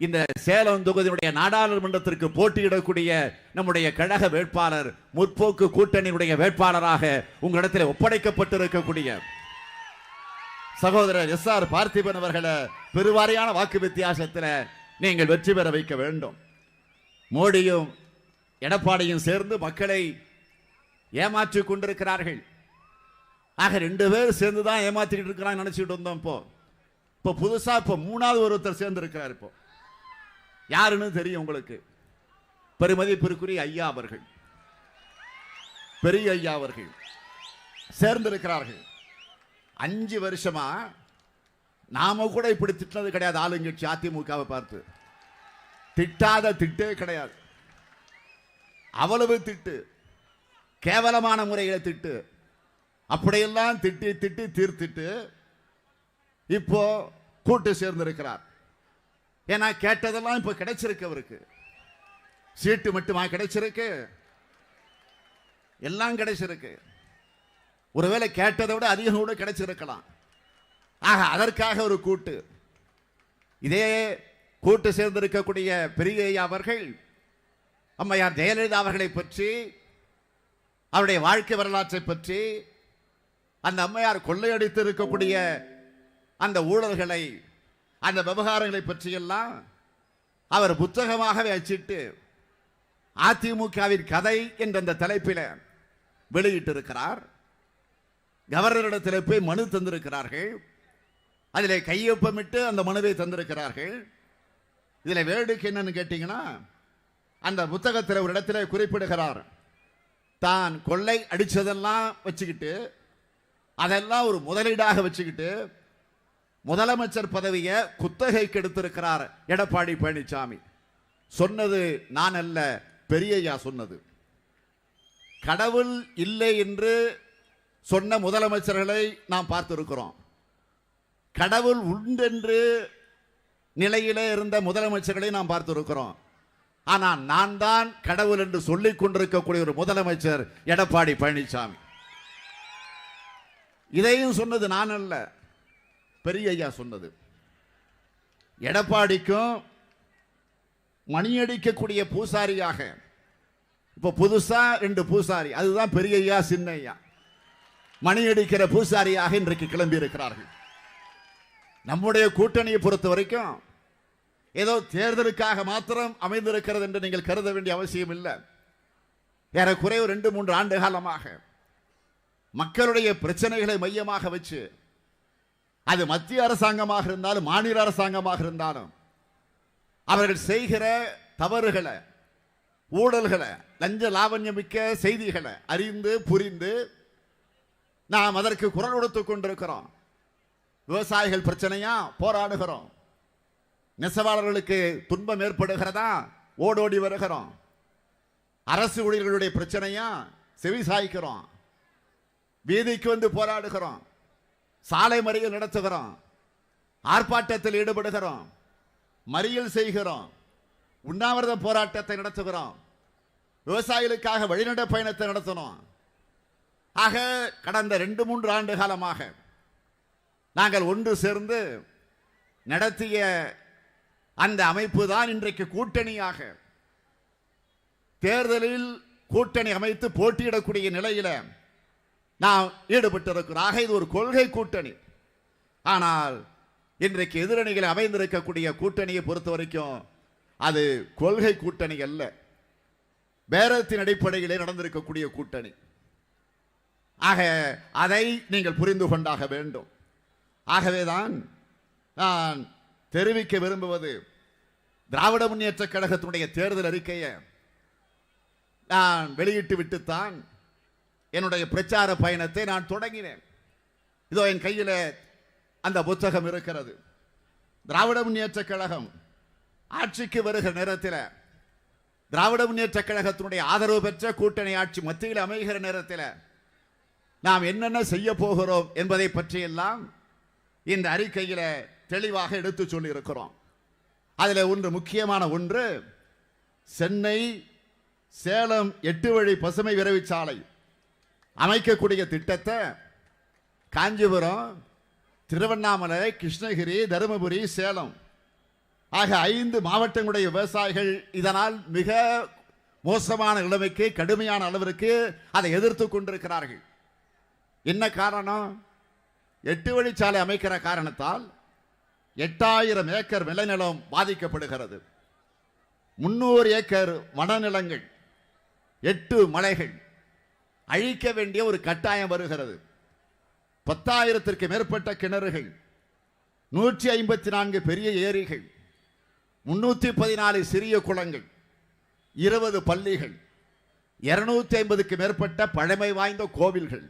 இந்த சேலம் தொகுதியுடைய நாடாளுமன்றத்திற்கு போட்டியிடக்கூடிய நம்முடைய கழக வேட்பாளர், முற்போக்கு கூட்டணியுடைய வேட்பாளராக உங்களிடத்தில் ஒப்படைக்கப்பட்டிருக்கக்கூடிய சகோதரர் எஸ்.ஆர். பார்த்திபன் அவர்களை பெருவாரியான வாக்கு வித்தியாசத்தில் நீங்கள் வெற்றி பெற வைக்க வேண்டும். மோடியும் எடப்பாடியும் சேர்ந்து மக்களை ஏமாற்றிக் கொண்டிருக்கிறார்கள். ஆக ரெண்டு பேர் சேர்ந்து தான் ஏமாற்றிட்டு இருக்கிறாங்க நினைச்சிட்டு இருந்தோம். இப்போ புதுசா மூணாவது ஒருத்தர் சேர்ந்து இருக்கிறார். இப்போ யாருன்னு தெரியும் உங்களுக்கு? பெருமதிப்பிற்குரிய ஐயா அவர்கள், பெரிய ஐயா அவர்கள் சேர்ந்திருக்கிறார்கள். 5 வருஷமா நாம கூட இப்படி திட்டினது கிடையாது. ஆளுங்கட்சி அதிமுகவை பார்த்து திட்டாத திட்டே கிடையாது. அவ்வளவு திட்டு, கேவலமான முறையில திட்டு. அப்படியெல்லாம் திட்டி திட்டி தீர்த்திட்டு இப்போ கூட்டு சேர்ந்திருக்கிறார். ஏன்னா கேட்டதெல்லாம் இப்ப கிடைச்சிருக்கு. அவருக்கு சீட்டு மட்டுமா கிடைச்சிருக்கு? எல்லாம் கிடைச்சிருக்கு. ஒருவேளை கேட்டதை விட அதிகம் கூட கிடைச்சிருக்கலாம். ஆக அதற்காக ஒரு கூட்டு. இதே கூட்டு சேர்ந்திருக்கக்கூடிய பெரியய்யா அவர்கள் அம்மையார் ஜெயலலிதா அவர்களை பற்றி, அவருடைய வாழ்க்கை வரலாற்றை பற்றி, அந்த அம்மையார் கொள்ளையடித்து இருக்கக்கூடிய அந்த ஊழல்களை, அந்த விவகாரங்களை பற்றியெல்லாம் அவர் புத்தகமாகவே அச்சிட்டு அதிமுகவின் கதை என்ற அந்த தலைப்பில் வெளியிட்டிருக்கிறார். கவர்னரிடத்தில் போய் மனு தந்திருக்கிறார்கள். அதில் கையொப்பமிட்டு அந்த மனுவை தந்திருக்கிறார்கள். இதில் வேடிக்கை என்னன்னு கேட்டீங்கன்னா, அந்த புத்தகத்தில் ஒரு இடத்துல குறிப்பிடுகிறார், தான் கொள்ளை அடிச்சதெல்லாம் வச்சுக்கிட்டு, அதெல்லாம் ஒரு முதலீடாக வச்சுக்கிட்டு முதலமைச்சர் பதவியை குத்தகைக்கு எடுத்திருக்கிறார் எடப்பாடி பழனிசாமி. சொன்னது நான் அல்ல, பெரியய்யா சொன்னது. கடவுள் இல்லை என்று சொன்ன முதலமைச்சர்களை நாம் பார்த்திருக்கிறோம். கடவுள் உண்டென்று நிலையிலே இருந்த முதலமைச்சர்களை நாம் பார்த்திருக்கிறோம். ஆனால் நான் தான் கடவுள் என்று சொல்லிக் கொண்டிருக்கக்கூடிய ஒரு முதலமைச்சர் எடப்பாடி பழனிசாமி. இதையும் சொன்னது நான் அல்ல, பெரியய்யா சொன்னது. எடப்பாடிக்கும் மணியடிக்கக்கூடிய பூசாரியாக இப்ப புதுசா 2 பூசாரி, அதுதான் பெரியய்யா சின்னையா. மணியடிக்கிற பூசாரியாக இன்றைக்கு கிளம்பி இருக்கிறார்கள். நம்முடைய கூட்டணியை பொறுத்த வரைக்கும் ஏதோ தேர்தலுக்காக மாத்திரம் அமைந்திருக்கிறது என்று நீங்கள் கருத வேண்டிய அவசியம் இல்லை. ஏறக்குறைய 2-3 ஆண்டு காலமாக மக்களுடைய பிரச்சனைகளை மையமாக வச்சு, அது மத்திய அரசாங்கமாக இருந்தாலும் மாநில அரசாங்கமாக இருந்தாலும், அவர்கள் செய்கிற தவறுகளை, ஊழல்களை, லஞ்ச லாவண்யமிக்க செய்திகளை அறிந்து புரிந்து நாம் அதற்கு குரல் கொடுத்துக் கொண்டிருக்கிறோம். விவசாயிகள் பிரச்சனையா போராடுகிறோம். நெசவாளர்களுக்கு துன்பம் ஏற்படுகிறதா ஓடோடி வருகிறோம். அரசு ஊழியர்களுடைய பிரச்சனையா செவி சாய்க்கிறோம். வீதிக்கு வந்து போராடுகிறோம். சாலை மறியல் நடத்துகிறோம். ஆர்ப்பாட்டத்தில் ஈடுபடுகிறோம். மறியல் செய்கிறோம். உண்ணாவிரத போராட்டத்தை நடத்துகிறோம். விவசாயிகளுக்காக வழிநடை பயணத்தை நடத்தணும். ஆக கடந்த 2-3 ஆண்டு காலமாக நாங்கள் ஒன்று சேர்ந்து நடத்திய அந்த அமைப்பு தான் இன்றைக்கு கூட்டணியாக, தேர்தலில் கூட்டணி அமைத்து போட்டியிடக்கூடிய நிலையில நாம் ஈடுபட்டிருக்கிறோம். ஆக இது ஒரு கொள்கை கூட்டணி. ஆனால் இன்றைக்கு எதிரணிகளை அமைந்திருக்கக்கூடிய கூட்டணியை பொறுத்த வரைக்கும் அது கொள்கை கூட்டணி அல்ல, பேரத்தின் அடிப்படையிலே நடந்திருக்கக்கூடிய கூட்டணி. ஆக அதை நீங்கள் புரிந்து கொண்டாக வேண்டும். ஆகவேதான் நான் தெரிவிக்க விரும்புவது, திராவிட முன்னேற்ற கழகத்தினுடைய தேர்தல் அறிக்கையை நான் வெளியிட்டு விட்டுத்தான் என்னுடைய பிரச்சார பயணத்தை நான் தொடங்கினேன். இதோ என் கையில் அந்த புத்தகம் இருக்கிறது. திராவிட முன்னேற்ற கழகம் ஆட்சிக்கு வருகிற நேரத்தில், திராவிட முன்னேற்ற கழகத்தினுடைய ஆதரவு பெற்ற கூட்டணி ஆட்சி மத்தியில் அமைகிற நேரத்தில் நாம் என்னென்ன செய்ய போகிறோம் என்பதை பற்றியெல்லாம் இந்த அறிக்கையில் தெளிவாக எடுத்து சொல்லி இருக்கிறோம். அதில் ஒன்று, முக்கியமான ஒன்று, சென்னை சேலம் 8 வழி பசுமை விரைவுச்சாலை அமைக்கக்கூடிய திட்டத்தை காஞ்சிபுரம், திருவண்ணாமலை, கிருஷ்ணகிரி, தருமபுரி, சேலம் ஆக 5 மாவட்டங்களுடைய விவசாயிகள் இதனால் மிக மோசமான நிலைமைக்கு, கடுமையான அளவிற்கு அதை எதிர்த்து கொண்டிருக்கிறார்கள். என்ன காரணம்? 8 வழிச்சாலை அமைக்கிற காரணத்தால் 8000 ஏக்கர் விளைநிலம் பாதிக்கப்படுகிறது. 300 ஏக்கர் வனநிலங்கள், 8 மலைகள் அழிக்க வேண்டிய ஒரு கட்டாயம் வருகிறது. 10,000ற்கு மேற்பட்ட கிணறுகள், 154 பெரிய ஏரிகள், 314 சிறிய குளங்கள், 20 பள்ளிகள், 250க்கு மேற்பட்ட பழமை வாய்ந்த கோவில்கள்,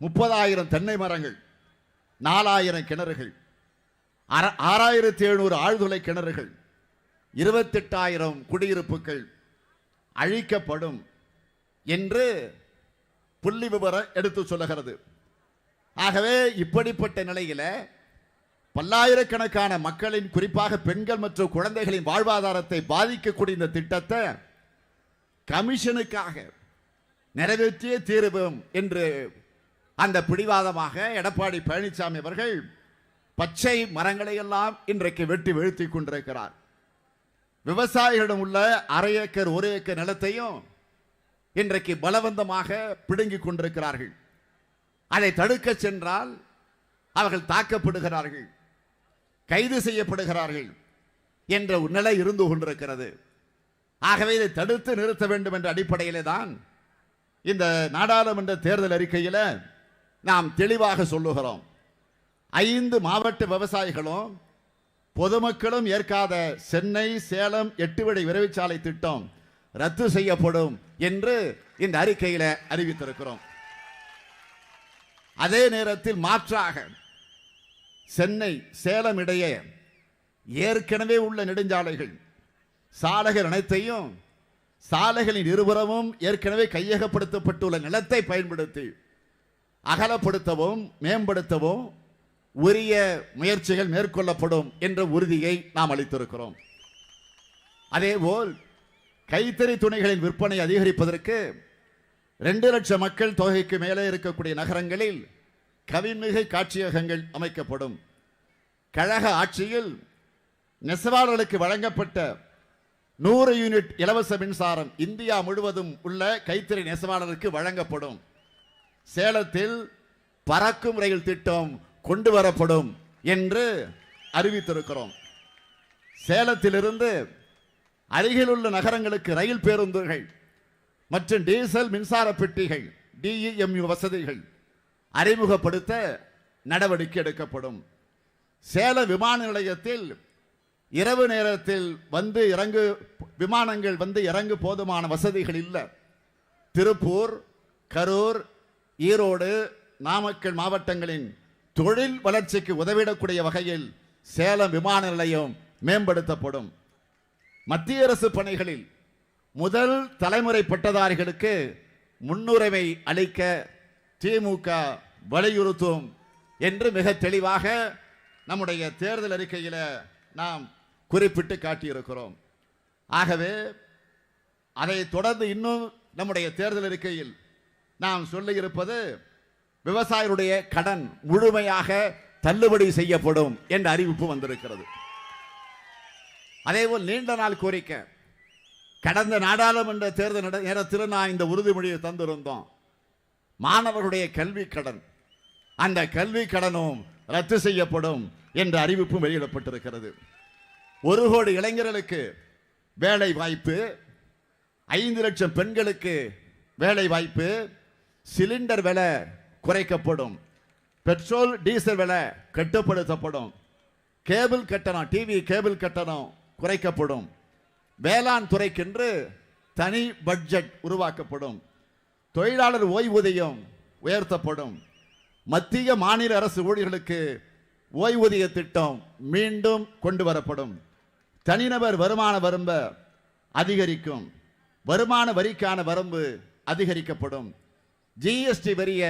30,000 தென்னை மரங்கள், 4,000 கிணறுகள், 6,700 ஆழ்துளை கிணறுகள், 28,000 குடியிருப்புகள் அழிக்கப்படும் என்று புள்ளி விவரம் எடுத்து சொல்லுகிறது. ஆகவே இப்படிப்பட்ட நிலையில பல்லாயிரக்கணக்கான மக்களின், குறிப்பாக பெண்கள் மற்றும் குழந்தைகளின் வாழ்வாதாரத்தை பாதிக்கக்கூடிய இந்த திட்டத்தை கமிஷனுக்காக நிறைவேற்றியே தீருவோம் என்று அந்த பிடிவாதமாக எடப்பாடி பழனிசாமி அவர்கள் பச்சை மரங்களை எல்லாம் இன்றைக்கு வெட்டி வீழ்த்தி கொண்டிருக்கிறார். விவசாயிகளிடம் உள்ள 1/2 ஏக்கர் 1 ஏக்கர் நிலத்தையும் இன்றைக்கு பலவந்தமாக பிடுங்கிக் கொண்டிருக்கிறார்கள். அதை தடுக்க சென்றால் அவர்கள் தாக்கப்படுகிறார்கள், கைது செய்யப்படுகிறார்கள் என்ற நிலை இருந்து கொண்டிருக்கிறது. ஆகவே இதை தடுத்து நிறுத்த வேண்டும் என்ற அடிப்படையிலே தான் இந்த நாடாளுமன்ற தேர்தல் அறிக்கையில் நாம் தெளிவாக சொல்லுகிறோம். 5 மாவட்ட விவசாயிகளும் பொதுமக்களும் ஏற்காத சென்னை சேலம் 8 வழி விரைவுச்சாலை திட்டம் ரத்து செய்யப்படும் என்று இந்த அறிக்கையில் அறிவித்திருக்கிறோம். அதே நேரத்தில் மாற்றாக சென்னை சேலம் இடையே ஏற்கனவே உள்ள நெடுஞ்சாலைகள், சாலைகள் அனைத்தையும் சாலைகளின் இருபுறமும் ஏற்கனவே கையகப்படுத்தப்பட்டுள்ள நிலத்தை பயன்படுத்தி அகலப்படுத்தவும் மேம்படுத்தவும் உரிய முயற்சிகள் மேற்கொள்ளப்படும் என்ற உறுதியை நாம் அளித்திருக்கிறோம். அதேபோல் கைத்தறி துணிகளின் விற்பனை அதிகரிப்பதற்கு 2 லட்சம் மக்கள் தொகைக்கு மேலே இருக்கக்கூடிய நகரங்களில் கவின்மிகு காட்சியகங்கள் அமைக்கப்படும். கழக ஆட்சியில் நெசவாளர்களுக்கு வழங்கப்பட்ட 100 யூனிட் இலவச மின்சாரம் இந்தியா முழுவதும் உள்ள கைத்தறி நெசவாளருக்கு வழங்கப்படும். சேலத்தில் பறக்கும் ரயில் திட்டம் கொண்டு வரப்படும் என்று அறிவித்திருக்கிறோம். சேலத்திலிருந்து அருகில் உள்ள நகரங்களுக்கு ரயில் பேருந்துகள் மற்றும் டீசல் மின்சார பெட்டிகள் DEMU வசதிகள் அறிமுகப்படுத்த நடவடிக்கை எடுக்கப்படும். சேலம் விமான நிலையத்தில் இரவு நேரத்தில் விமானங்கள் வந்து இறங்கு போதுமான வசதிகள் இல்லை. திருப்பூர், கரூர், ஈரோடு, நாமக்கல் மாவட்டங்களின் தொழில் வளர்ச்சிக்கு உதவிடக்கூடிய வகையில் சேலம் விமான நிலையம் மேம்படுத்தப்படும். மத்திய அரசு பணிகளில் முதல் தலைமுறை பட்டதாரிகளுக்கு முன்னுரிமை அளிக்க திமுக வலியுறுத்தும் என்று மிக தெளிவாக நம்முடைய தேர்தல் அறிக்கையில் நாம் குறிப்பிட்டு காட்டியிருக்கிறோம். ஆகவே அதை தொடர்ந்து இன்னும் நம்முடைய தேர்தல் அறிக்கையில் நாம் சொல்லியிருப்பது விவசாயிகளுடைய கடன் முழுமையாக தள்ளுபடி செய்யப்படும் என்ற அறிவிப்பு வந்திருக்கிறது. அதேபோல் நீண்ட நாள் கோரிக்கை, கடந்த நாடாளுமன்ற தேர்தல் நேரத்தில் நான் இந்த உறுதிமொழியை தந்திருந்தோம். மாணவர்களுடைய கல்வி கடன், அந்த கல்வி கடனும் ரத்து செய்யப்படும் என்ற அறிவிப்பும் வெளியிடப்பட்டிருக்கிறது. 1 கோடி இளைஞர்களுக்கு வேலை வாய்ப்பு, 5 லட்சம் பெண்களுக்கு வேலை வாய்ப்பு, சிலிண்டர் விலை குறைக்கப்படும், பெட்ரோல் டீசல் விலை கட்டுப்படுத்தப்படும், கேபிள் கட்டணம் டிவி கேபிள் கட்டணம் குறைக்கப்படும், வேளாண் துறைக்கென்று தனி பட்ஜெட் உருவாக்கப்படும், தொழிலாளர் ஓய்வூதியம் உயர்த்தப்படும், மத்திய மாநில அரசு ஊழியர்களுக்கு ஓய்வூதிய திட்டம் மீண்டும் கொண்டு வரப்படும், தனிநபர் வருமான வரம்பு அதிகரிக்கும், வருமான வரிக்கான வரம்பு அதிகரிக்கப்படும், GST வரிய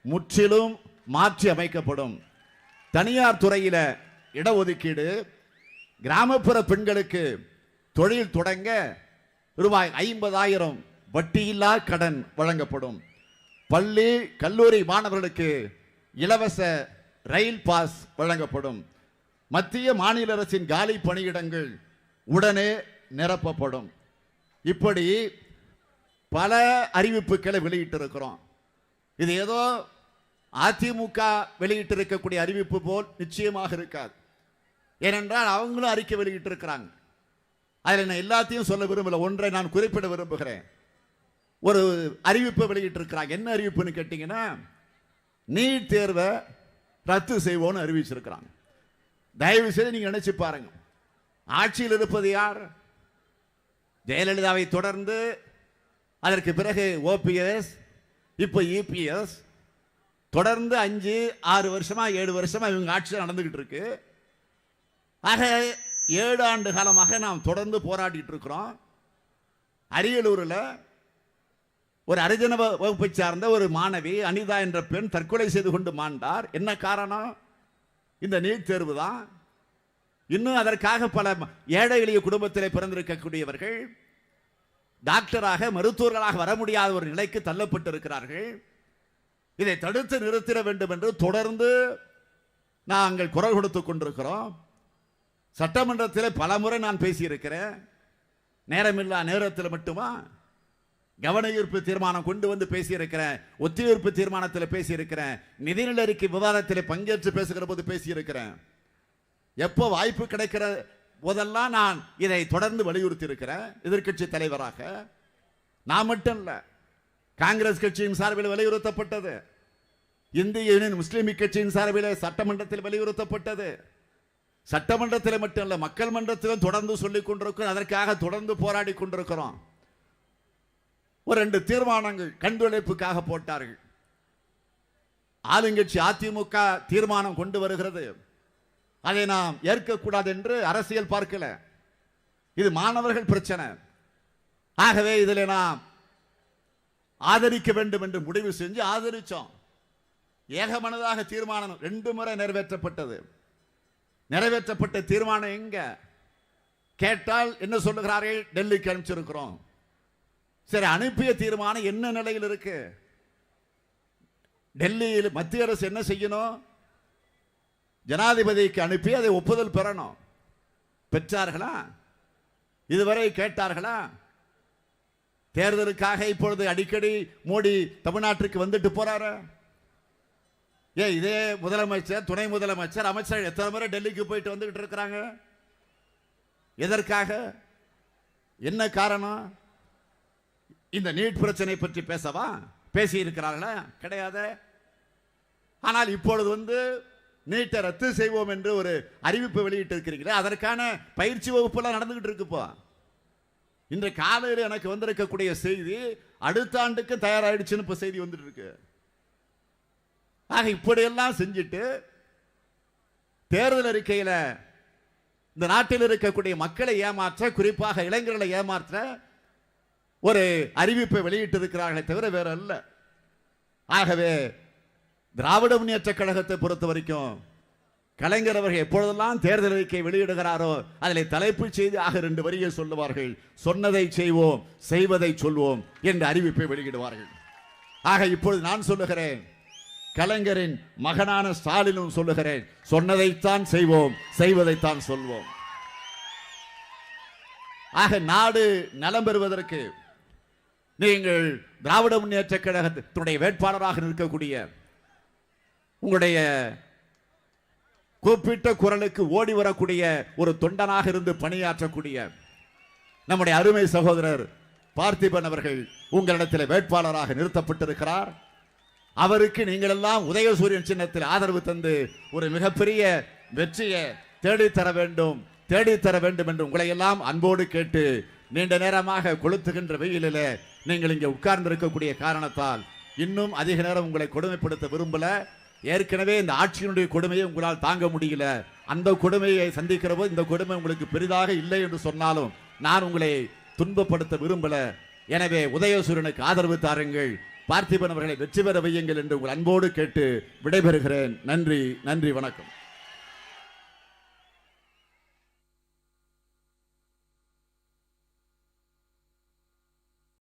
முற்றிலும் மாற்றி அமைக்கப்படும், தனியார் துறையில் இடஒதுக்கீடு, கிராமப்புற பெண்களுக்கு தொழில் தொடங்க ரூபாய் 50,000 வட்டியில்லா கடன் வழங்கப்படும், பள்ளி கல்லூரி மாணவர்களுக்கு இலவச ரயில் பாஸ் வழங்கப்படும், மத்திய மாநில அரசின் காலி பணியிடங்கள் உடனே நிரப்பப்படும். இப்படி பல அறிவிப்புகளை வெளியிட்டிருக்கிறோம். இது ஏதோ அதிமுக வெளியிட்டிருக்கக்கூடிய அறிவிப்பு போல் நிச்சயமாக இருக்காது. ஏனென்றால் அவங்களும் அறிக்கை வெளியிட்டிருக்கிறாங்க. அதில் நான் எல்லாத்தையும் சொல்ல விரும்பல, ஒன்றை நான் குறிப்பிட விரும்புகிறேன். ஒரு அறிவிப்பை வெளியிட்டிருக்கிறாங்க. என்ன அறிவிப்புன்னு கேட்டீங்கன்னா, நீட் தேர்வை ரத்து செய்வோன்னு அறிவிச்சிருக்கிறாங்க. தயவு செய்து நீங்க நினைச்சு பாருங்க, ஆட்சியில் இருப்பது யார்? ஜெயலலிதாவை தொடர்ந்து அதற்கு பிறகு OPS, இப்போ EPS, தொடர்ந்து 5-6 வருஷமா 7 வருஷமா இவங்க ஆட்சி நடந்துகிட்டு இருக்கு. ஆக 7 ஆண்டு காலமாக நாம் தொடர்ந்து போராடிட்டு இருக்கிறோம். அரியலூரில் ஒரு அரிஜன வகுப்பை சார்ந்த ஒரு மாணவி அனிதா என்ற பெண் தற்கொலை செய்து கொண்டு மாண்டார். என்ன காரணம்? இந்த நீட் தேர்வு தான். இன்னும் அதற்காக பல ஏழை எளிய குடும்பத்தில் பிறந்திருக்கக்கூடியவர்கள் டாக்டராக மருத்துவர்களாக வர முடியாத ஒரு நிலைக்கு தள்ளப்பட்டிருக்கிறார்கள். இதை தடுத்து நிறுத்திட வேண்டும் என்று தொடர்ந்து நாங்கள் குரல் கொடுத்துக் கொண்டிருக்கிறோம். சட்டமன்றத்தில் பல முறை நான் பேசியிருக்கிறேன். நேரமில்லா நேரத்தில் மட்டுமா கவன ஈர்ப்பு தீர்மானம் கொண்டு வந்து பேசியிருக்கிறேன், ஒத்திவைப்பு தீர்மானத்தில் பேசியிருக்கிறேன், நிதிநிலை அறிக்கை விவாதத்தில் பங்கேற்று பேசுகிற போது பேசியிருக்கிறேன். எப்போ வாய்ப்பு கிடைக்கிற போதெல்லாம் நான் இதை தொடர்ந்து வலியுறுத்தி இருக்கிறேன். எதிர்க்கட்சி தலைவராக நான் மட்டும் இல்ல, காங்கிரஸ் கட்சியின் சார்பில் வலியுறுத்தப்பட்டது, இந்திய யூனியன் முஸ்லீம் கட்சியின் சார்பில் சட்டமன்றத்தில் வலியுறுத்தப்பட்டது. சட்டமன்றத்தில் மட்டும் இல்ல, மக்கள் மன்றத்திலும் தொடர்ந்து சொல்லிக் கொண்டிருக்கிறோம். அதற்காக தொடர்ந்து போராடி கொண்டிருக்கிறோம். ஒரு 2 தீர்மானங்கள் கண்துடைப்புக்காக போட்டார்கள். ஆளுங்கட்சி அதிமுக தீர்மானம் கொண்டு வருகிறது, அதை நாம் ஏற்கக்கூடாது என்று அரசியல் பார்க்கல. இது மாணவர்கள் பிரச்சனை. ஆகவே இதில் நாம் ஆதரிக்க வேண்டும் என்று முடிவு செஞ்சு ஆதரிச்சோம். ஏகமனதாக தீர்மானம் 2 முறை நிறைவேற்றப்பட்டது. நிறைவேற்றப்பட்ட தீர்மானம் எங்க கேட்டால் என்ன சொல்லுகிறார்கள்? டெல்லிக்கு அனுப்பிச்சிருக்கிறோம். சரி, அனுப்பிய தீர்மானம் என்ன நிலையில் இருக்கு? டெல்லியில் மத்திய அரசு என்ன செய்யணும்? ஜனாதிபதிக்கு அனுப்பி அதை ஒப்புதல் பெறணும். பெற்றார்களா? இதுவரை கேட்டார்களா? தேர்தலுக்காக இப்பொழுது அடிக்கடி மோடி தமிழ்நாட்டிற்கு வந்துட்டு போறாரு. இதே முதலமைச்சர், துணை முதலமைச்சர், அமைச்சர் எத்தனை முறை டெல்லிக்கு போயிட்டு வந்துகிட்டு இருக்கிறாங்க. எதற்காக? என்ன காரணம்? இந்த நீட் பிரச்சனை பற்றி பேசவா? பேசி இருக்கிறார்களா? கிடையாது. ஆனால் இப்பொழுது நீட்டை ரத்து செய்வோம் என்று ஒரு அறிவிப்பு வெளியிட்டு இருக்கிறீங்களா? அதற்கான பயிற்சி வகுப்புலாம் நடந்துகிட்டு இருக்குப்போ. இன்று காலையில் எனக்கு வந்திருக்கக்கூடிய செய்தி அடுத்த ஆண்டுக்கு தயாராயிடுச்சுன்னு இப்ப செய்தி வந்துட்டு இருக்கு. ஆக இப்படியெல்லாம் செஞ்சுட்டு தேர்தல் அறிக்கையில் இந்த நாட்டில் இருக்கக்கூடிய மக்களை ஏமாற்ற, குறிப்பாக இளைஞர்களை ஏமாற்ற ஒரு அறிவிப்பை வெளியிட்டு இருக்கிறார்களே தவிர வேற அல்ல. ஆகவே திராவிட முன்னேற்ற கழகத்தை பொறுத்த வரைக்கும் கலைஞர் அவர்கள் எப்பொழுதெல்லாம் தேர்தல் அறிக்கை வெளியிடுகிறாரோ அதில் தலைப்புச் செய்தியாக 2 வரியை சொல்லுவார்கள். சொன்னதை செய்வோம், செய்வதை சொல்வோம் என்ற அறிவிப்பை வெளியிடுவார்கள். ஆக இப்பொழுது நான் சொல்லுகிறேன், கலைஞரின் மகனான ஸ்டாலினும் சொல்லுகிறேன், சொன்னதைத்தான் செய்வோம், செய்வதைத்தான் சொல்வோம். ஆக நாடு நலம் பெறுவதற்கு நீங்கள் திராவிட முன்னேற்ற கழகத்தினுடைய வேட்பாளராக நிற்கக்கூடிய, உங்களுடைய கூப்பிட்ட குரலுக்கு ஓடி வரக்கூடிய ஒரு தொண்டனாக இருந்து பணியாற்றக்கூடிய நம்முடைய அருமை சகோதரர் பார்த்திபன் அவர்கள் உங்களிடத்தில் வேட்பாளராக நிறுத்தப்பட்டிருக்கிறார். அவருக்கு நீங்கள் எல்லாம் உதயசூரியன் சின்னத்தில் ஆதரவு தந்து ஒரு மிகப்பெரிய வெற்றியை தேடித்தர வேண்டும் என்று உங்களை எல்லாம் அன்போடு கேட்டு, நீண்ட நேரமாக கொளுத்துகின்ற வெயிலில் நீங்கள் இங்கே உட்கார்ந்து இருக்கக்கூடிய காரணத்தால் இன்னும் அதிக நேரம் உங்களை கொடுமைப்படுத்த விரும்பல. ஏற்கனவே இந்த ஆட்சியினுடைய கொடுமையை உங்களால் தாங்க முடியல. அந்த கொடுமையை சந்திக்கிற போது இந்த கொடுமை உங்களுக்கு பெரிதாக இல்லை என்று சொன்னாலும் நான் உங்களை துன்பப்படுத்த விரும்பல. எனவே உதயசூரியனுக்கு ஆதரவு தாருங்கள், பார்த்திபன் அவர்களை வெற்றி பெற வையுங்கள் என்று உங்கள் அன்போடு கேட்டு விடைபெறுகிறேன். நன்றி, நன்றி, வணக்கம்.